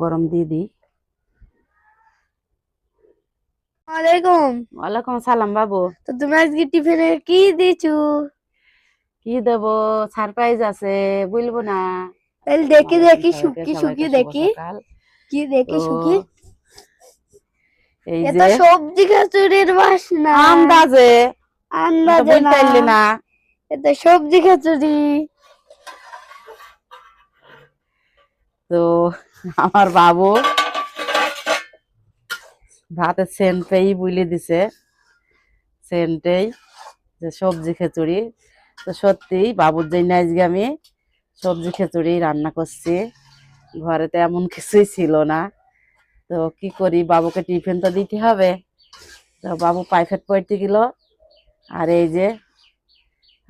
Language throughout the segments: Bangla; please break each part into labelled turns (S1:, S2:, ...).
S1: গরম দিয়ে দিই।
S2: ওয়ালাইকুম।
S1: ওয়ালাইকুম সালাম বাবু।
S2: তো তুমি আজকে টিফিনে কি দিয়েছো?
S1: কি দেব? সারপ্রাইজ আছে, বলবো না।
S2: তাহলে দেখি
S1: আসসালামু আলাইকুম
S2: দেখি
S1: সবাইকে,
S2: শুকি
S1: সবাইকে
S2: শুকি
S1: শুভ
S2: দেখি
S1: সকাল।
S2: কি
S1: তো
S2: দেখি শুকি।
S1: এই
S2: এটা
S1: যে
S2: সবজি খিচুড়ির বাসনা।
S1: আন্দাজে, আমি তো
S2: আন্দাজে না,
S1: বলতে পারলি না।
S2: এটা সবজি খিচুড়ি।
S1: তো আমার বাবু ভাতে সেন্ট পেয়েই বুঝলে দিছে, সেন্টেই যে সবজি খিচুড়ি। তো সত্যি বাবুর জন্য আজকে আমি সবজি খিচুড়ি রান্না করছি। ঘরেতে এমন কিছুই ছিল না, তো কি করি, বাবুকে টিফিন তো দিতে হবে। তো বাবু প্রাইভেট পড়তে গেল, আর এই যে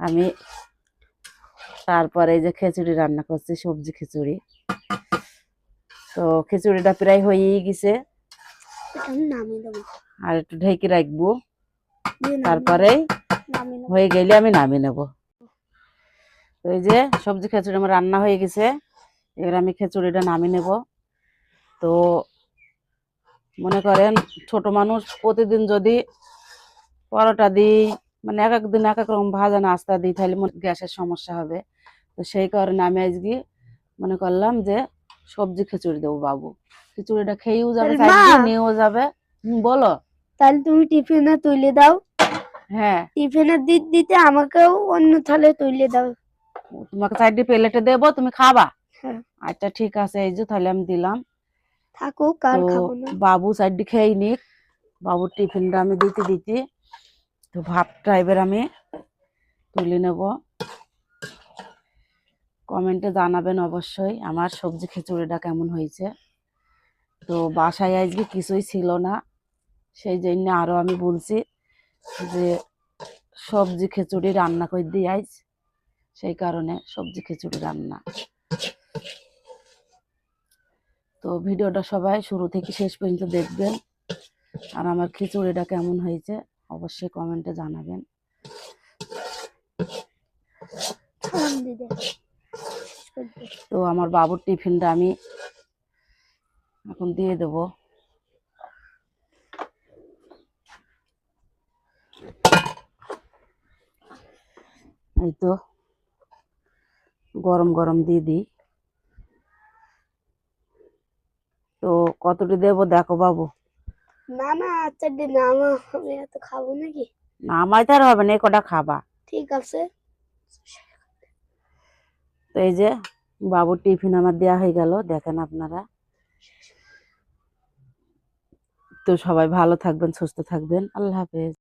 S1: আমি তারপরে এই যে খিচুড়ি রান্না করছি, সবজি খিচুড়ি। তো খিচুড়িটা প্রায় হয়েই গেছে, আর একটু ঢেকে রাখবো, তারপরে হয়ে গেলে আমি নামিয়ে নেব। তো এই যে সবজি খিচুড়ি আমার রান্না হয়ে গেছে, এবার আমি খিচুড়িটা নামিয়ে নেব। তো মনে করেন ছোট মানুষ প্রতিদিন যদি পরোটা দিই, মানে এক একদিন এক এক রকম ভাজা নাস্তা দিই, তাহলে গ্যাসের সমস্যা হবে। তো সেই কারণে আমি আজকে মনে করলাম যে সবজি খিচুড়ি দেবো বাবু। খিচুড়িটা খেয়েও যাবে, সাইড
S2: মা,
S1: দিয়ে নিয়েও যাবে। বলো।
S2: তাহলে তুমি টিফিনে তুলে দাও।
S1: হ্যাঁ,
S2: টিফিনে দিতে দিতে আমাকেও অন্য থালে তুলে দাও।
S1: তোমাকে সাইড দিয়ে প্লেটে দেবো, তুমি খাবা?
S2: হ্যাঁ,
S1: আচ্ছা ঠিক আছে, এই যে তাহলে আমি দিলাম।
S2: থাকুক,
S1: তো
S2: আর খাবো না।
S1: বাবু সাইড দিয়ে খেয়ে নিক, বাবুর টিফিনটা আমি দিতে দিতে তো ভাতটা এবার আমি তুলে নেব। কমেন্টে জানাবেন অবশ্যই আমার সবজি খিচুড়িটা কেমন হয়েছে। তো বাসায় আজকে কিছুই ছিল না, সেই জন্য আরো আমি বলছি যে সবজি খিচুড়ি রান্না করে দিই আজ, সেই কারণে সবজি খিচুড়ি রান্না। তো ভিডিওটা সবাই শুরু থেকে শেষ পর্যন্ত দেখবেন, আর আমার খিচুড়িটা কেমন হয়েছে অবশ্যই কমেন্টে জানাবেন। তো আমার বাবুর টিফিনটা আমি এখন দিয়ে দেব। এই তো গরম গরম দিয়ে দিই। তো কতটি দেবো দেখো বাবু।
S2: না না, আচ্ছা দিন নামা, আমি এত খাবো নাকি?
S1: নামাইতে আর হবে না, এই কটা খাবা।
S2: ঠিক আছে।
S1: তো এই যে বাবুর টিফিন আমার দেওয়া হয়ে গেল, দেখেন আপনারা। তো সবাই ভালো থাকবেন, সুস্থ থাকবেন, আল্লাহ হাফেজ।